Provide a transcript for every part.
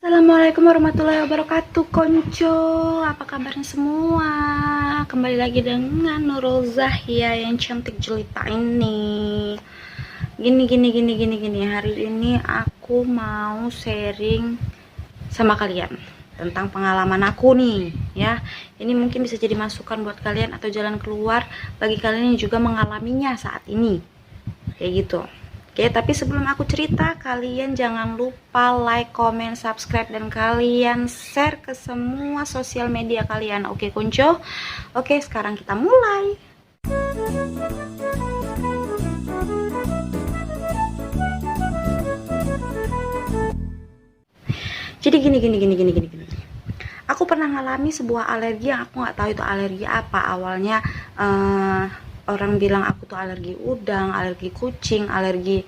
Assalamualaikum warahmatullahi wabarakatuh, konco. Apa kabarnya semua? Kembali lagi dengan Nurul Zahia yang cantik jelita ini. Gini. Hari ini aku mau sharing sama kalian tentang pengalaman aku nih, ya. Ini mungkin bisa jadi masukan buat kalian atau jalan keluar bagi kalian yang juga mengalaminya saat ini. Kayak gitu. Oke, tapi sebelum aku cerita, kalian jangan lupa like, comment, subscribe, dan kalian share ke semua sosial media kalian. Oke, konco? Oke, sekarang kita mulai. Jadi gini. Aku pernah ngalami sebuah alergi yang aku nggak tahu itu alergi apa. Awalnya orang bilang aku tuh alergi udang, alergi kucing, alergi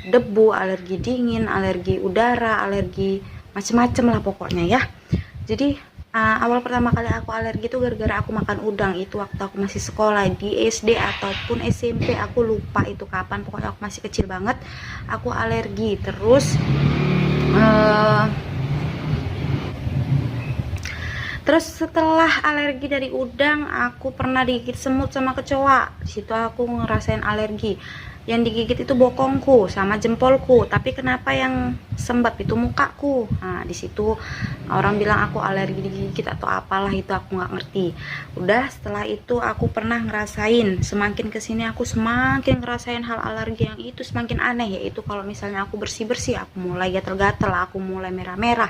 debu, alergi dingin, alergi udara, alergi macem-macem lah pokoknya ya. Jadi awal pertama kali aku alergi itu gara-gara aku makan udang. Itu waktu aku masih sekolah di SD ataupun SMP, aku lupa itu kapan, pokoknya aku masih kecil banget aku alergi. Terus setelah alergi dari udang, aku pernah digigit semut sama kecoa. Di situ aku ngerasain alergi. Yang digigit itu bokongku sama jempolku, tapi kenapa yang sembab itu mukaku. Nah, di situ orang bilang aku alergi digigit atau apalah, itu aku nggak ngerti. Udah, setelah itu aku pernah ngerasain, semakin kesini aku semakin ngerasain hal alergi yang itu semakin aneh, yaitu kalau misalnya aku bersih-bersih, aku mulai gatal-gatal, aku mulai merah-merah,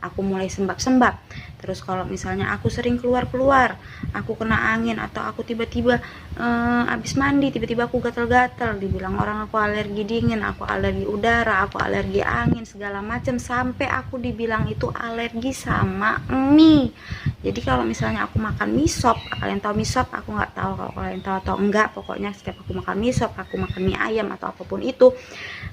aku mulai sembab-sembab. Terus kalau misalnya aku sering keluar-keluar, aku kena angin, atau aku tiba-tiba habis mandi, tiba-tiba aku gatal-gatal, dibilang orang aku alergi dingin, aku alergi udara, aku alergi angin, segala macam, sampai aku dibilang itu alergi sama mie. Jadi kalau misalnya aku makan mie sop, kalian tahu mie sop? Aku nggak tahu kalau kalian tahu atau enggak, pokoknya setiap aku makan mie sop, aku makan mie ayam atau apapun itu,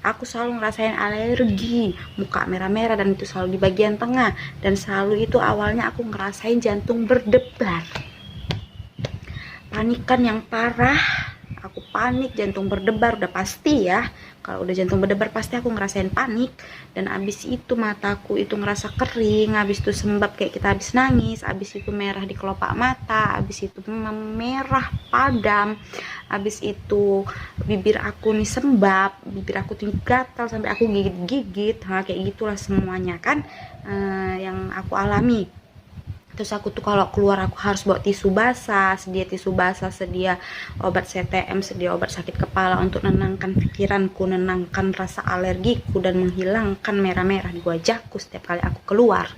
aku selalu ngerasain alergi, muka merah-merah, dan itu selalu di bagian tengah, dan selalu itu awalnya aku ngerasain jantung berdebar, panikan yang parah. Aku panik, jantung berdebar udah pasti ya. Kalau udah jantung berdebar pasti aku ngerasain panik. Dan abis itu mataku itu ngerasa kering, abis itu sembab kayak kita habis nangis, abis itu merah di kelopak mata, abis itu merah padam, abis itu bibir aku nih sembab, bibir aku tuh gatal sampai aku gigit-gigit. Nah, kayak gitulah semuanya kan yang aku alami. Terus aku tuh kalau keluar aku harus bawa tisu basah, sedia obat CTM, sedia obat sakit kepala untuk nenangkan pikiranku, nenangkan rasa alergiku, dan menghilangkan merah-merah di wajahku setiap kali aku keluar.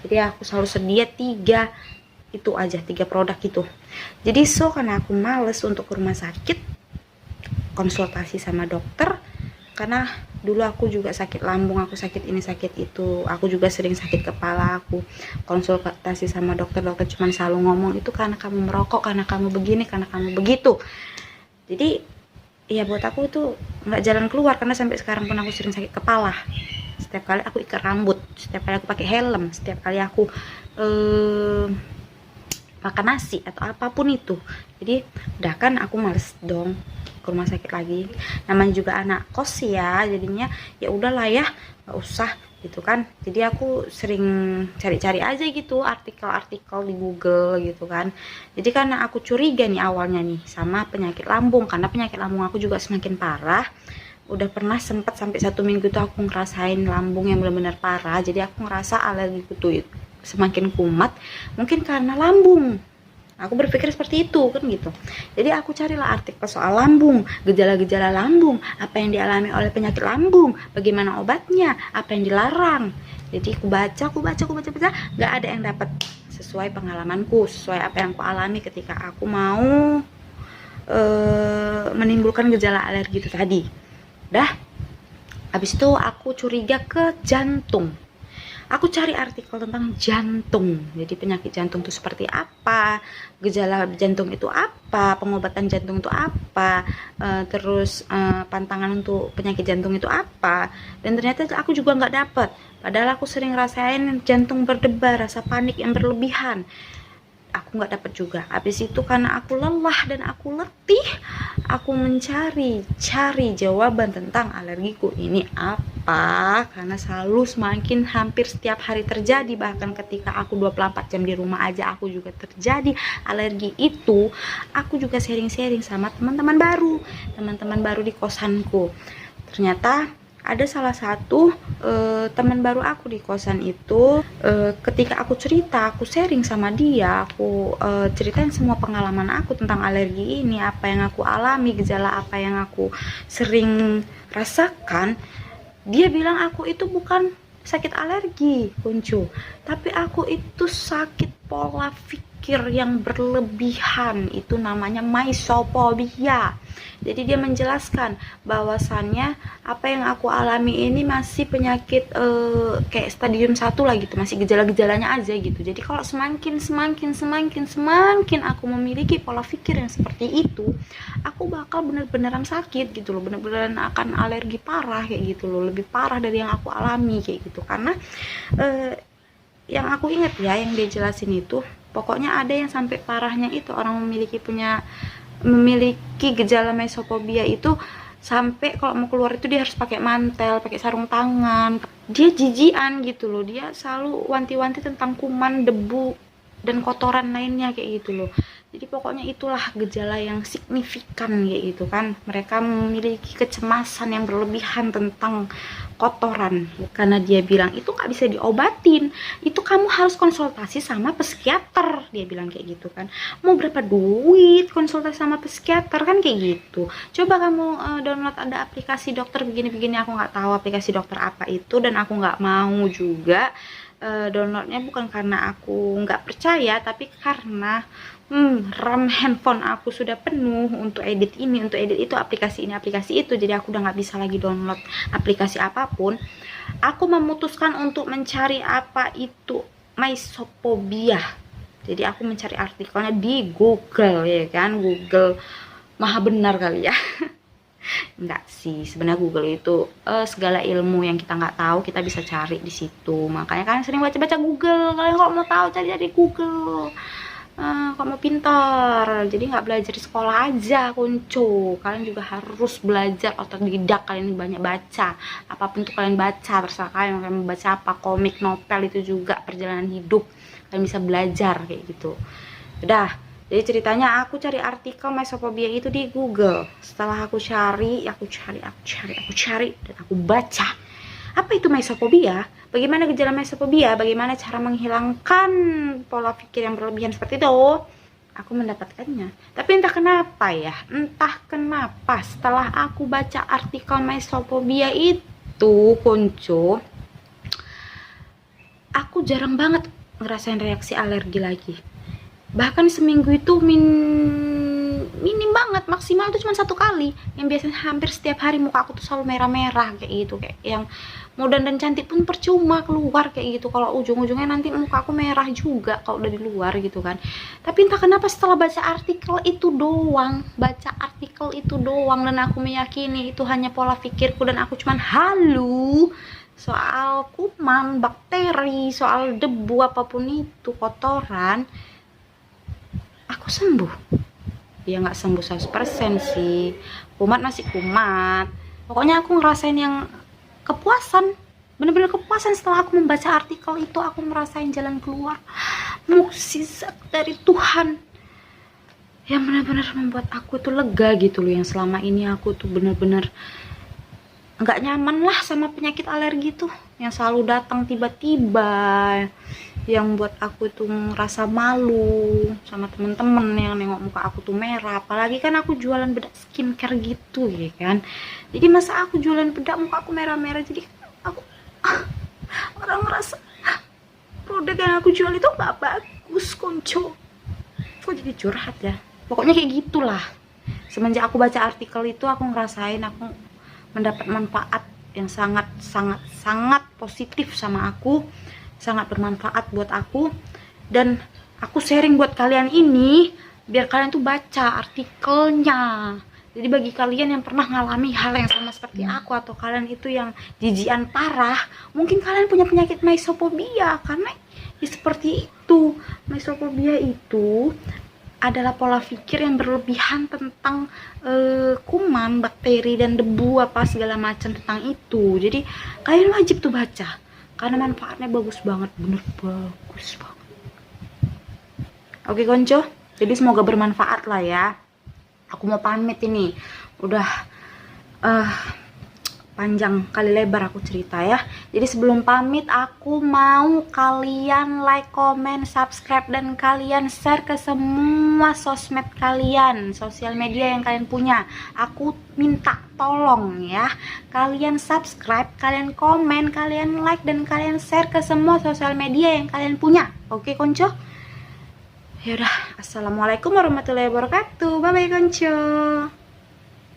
Jadi aku selalu sedia 3 produk itu. Jadi karena aku males untuk ke rumah sakit konsultasi sama dokter, karena dulu aku juga sakit lambung, aku sakit ini sakit itu, aku juga sering sakit kepala, aku konsultasi sama dokter cuman selalu ngomong itu karena kamu merokok, karena kamu begini, karena kamu begitu. Jadi ya buat aku itu nggak jalan keluar, karena sampai sekarang pun aku sering sakit kepala. Setiap kali aku ikat rambut, setiap kali aku pakai helm, setiap kali aku makan nasi atau apapun itu. Jadi udah kan aku males dong ke rumah sakit lagi, namanya juga anak kos ya, jadinya ya udahlah ya, nggak usah gitu kan. Jadi aku sering cari-cari aja gitu artikel-artikel di Google gitu kan. Jadi karena aku curiga nih awalnya nih sama penyakit lambung, karena penyakit lambung aku juga semakin parah. Udah pernah sempat sampai 1 minggu tuh aku ngerasain lambung yang benar-benar parah. Jadi aku ngerasa alergi tuh semakin kumat, mungkin karena lambung. Aku berpikir seperti itu kan gitu. Jadi aku carilah artikel soal lambung, gejala-gejala lambung, apa yang dialami oleh penyakit lambung, bagaimana obatnya, apa yang dilarang. Jadi aku baca, nggak ada yang dapat sesuai pengalamanku, sesuai apa yang aku alami ketika aku mau menimbulkan gejala alergi itu tadi. Dah, habis itu aku curiga ke jantung. Aku cari artikel tentang jantung. Jadi penyakit jantung itu seperti apa, gejala jantung itu apa, pengobatan jantung itu apa, terus pantangan untuk penyakit jantung itu apa. Dan ternyata aku juga nggak dapet. Padahal aku sering rasain jantung berdebar, rasa panik yang berlebihan. Aku nggak dapet juga. Habis itu karena aku lelah dan aku letih, aku cari jawaban tentang alergiku ini apa, karena selalu semakin hampir setiap hari terjadi, bahkan ketika aku 24 jam di rumah aja aku juga terjadi alergi itu. Aku juga sharing-sharing sama teman-teman baru di kosanku. Ternyata ada salah satu teman baru aku di kosan itu, ketika aku sharing sama dia, aku ceritain semua pengalaman aku tentang alergi ini, apa yang aku alami, gejala apa yang aku sering rasakan. Dia bilang aku itu bukan sakit alergi, Kuncu, tapi aku itu sakit pola pikir yang berlebihan, itu namanya mysophobia. Jadi dia menjelaskan bahwasannya apa yang aku alami ini masih penyakit kayak stadium 1 lah gitu, masih gejala-gejalanya aja gitu. Jadi kalau semakin aku memiliki pola pikir yang seperti itu, aku bakal bener-beneran sakit gitu loh, bener-beneran akan alergi parah kayak gitu loh, lebih parah dari yang aku alami kayak gitu. Karena yang aku ingat ya, yang dia jelasin itu, pokoknya ada yang sampai parahnya itu orang memiliki gejala mysophobia itu sampai kalau mau keluar itu dia harus pakai mantel, pakai sarung tangan. Dia jijian gitu loh, dia selalu wanti-wanti tentang kuman, debu, dan kotoran lainnya kayak gitu loh. Jadi pokoknya itulah gejala yang signifikan kayak gitu kan. Mereka memiliki kecemasan yang berlebihan tentang kotoran, karena dia bilang itu nggak bisa diobatin, itu kamu harus konsultasi sama psikiater, dia bilang kayak gitu kan. Mau berapa duit konsultasi sama psikiater kan kayak gitu. Coba kamu download, ada aplikasi dokter begini-begini. Aku nggak tahu aplikasi dokter apa itu, dan aku nggak mau juga downloadnya, bukan karena aku nggak percaya, tapi karena RAM handphone aku sudah penuh untuk edit ini, untuk edit itu, aplikasi ini, aplikasi itu. Jadi aku udah nggak bisa lagi download aplikasi apapun. Aku memutuskan untuk mencari apa itu mysophobia. Jadi aku mencari artikelnya di Google, ya kan. Google maha benar kali ya. Enggak sih, sebenarnya Google itu segala ilmu yang kita nggak tahu kita bisa cari di situ. Makanya kalian sering baca-baca Google. Kalian kalau mau tahu cari dari Google. Kalau mau pintar, jadi nggak belajar di sekolah aja, Kuncu. Kalian juga harus belajar otodidak. Kalian banyak baca, apapun tuh kalian baca, terserah kalian mau baca apa, komik, novel, itu juga perjalanan hidup. Kalian bisa belajar kayak gitu. Udah. Jadi ceritanya aku cari artikel mysophobia itu di Google. Setelah aku cari, dan aku baca. Apa itu mysophobia? Bagaimana gejala mysophobia? Bagaimana cara menghilangkan pola pikir yang berlebihan seperti itu? Aku mendapatkannya. Tapi entah kenapa setelah aku baca artikel mysophobia itu, Kuncu, aku jarang banget ngerasain reaksi alergi lagi. Bahkan seminggu itu minim banget, maksimal itu cuma 1 kali. Yang biasanya hampir setiap hari muka aku tuh selalu merah-merah kayak gitu, kayak yang mau dandan cantik pun percuma keluar kayak gitu, kalau ujung-ujungnya nanti muka aku merah juga kalau udah di luar gitu kan. Tapi entah kenapa setelah baca artikel itu doang, dan aku meyakini itu hanya pola pikirku, dan aku cuman halu soal kuman, bakteri, soal debu, apapun itu, kotoran, aku sembuh. Ya nggak sembuh 100% sih, kumat masih kumat. Pokoknya aku ngerasain yang kepuasan, bener-bener kepuasan setelah aku membaca artikel itu. Aku ngerasain jalan keluar, mukjizat dari Tuhan yang benar-benar membuat aku tuh lega gitu loh. Yang selama ini aku tuh bener-bener nggak nyaman lah sama penyakit alergi tuh, yang selalu datang tiba-tiba, yang buat aku tuh ngerasa malu sama temen-temen yang nengok muka aku tuh merah. Apalagi kan aku jualan bedak skincare gitu ya kan, jadi masa aku jualan bedak muka aku merah-merah, jadi aku orang ngerasa produk yang aku jual itu gak bagus, Konco. Kok jadi curhat ya, pokoknya kayak gitulah. Semenjak aku baca artikel itu, aku ngerasain aku mendapat manfaat yang sangat positif sama aku, sangat bermanfaat buat aku. Dan aku sharing buat kalian ini biar kalian tuh baca artikelnya. Jadi bagi kalian yang pernah ngalami hal yang sama seperti aku, atau kalian itu yang jijian parah, mungkin kalian punya penyakit mysophobia, karena ya seperti itu. Mysophobia itu adalah pola pikir yang berlebihan tentang kuman, bakteri, dan debu apa segala macam tentang itu. Jadi kalian wajib tuh baca karena manfaatnya bagus banget, bener bagus banget. Oke konco, jadi semoga bermanfaat lah ya. Aku mau pamit ini, udah panjang kali lebar aku cerita ya. Jadi sebelum pamit aku mau kalian like, comment, subscribe, dan kalian share ke semua sosmed kalian, sosial media yang kalian punya. Aku minta tolong ya, kalian subscribe, kalian komen, kalian like, dan kalian share ke semua sosial media yang kalian punya. Oke konco? Yaudah, assalamualaikum warahmatullahi wabarakatuh. Bye bye konco.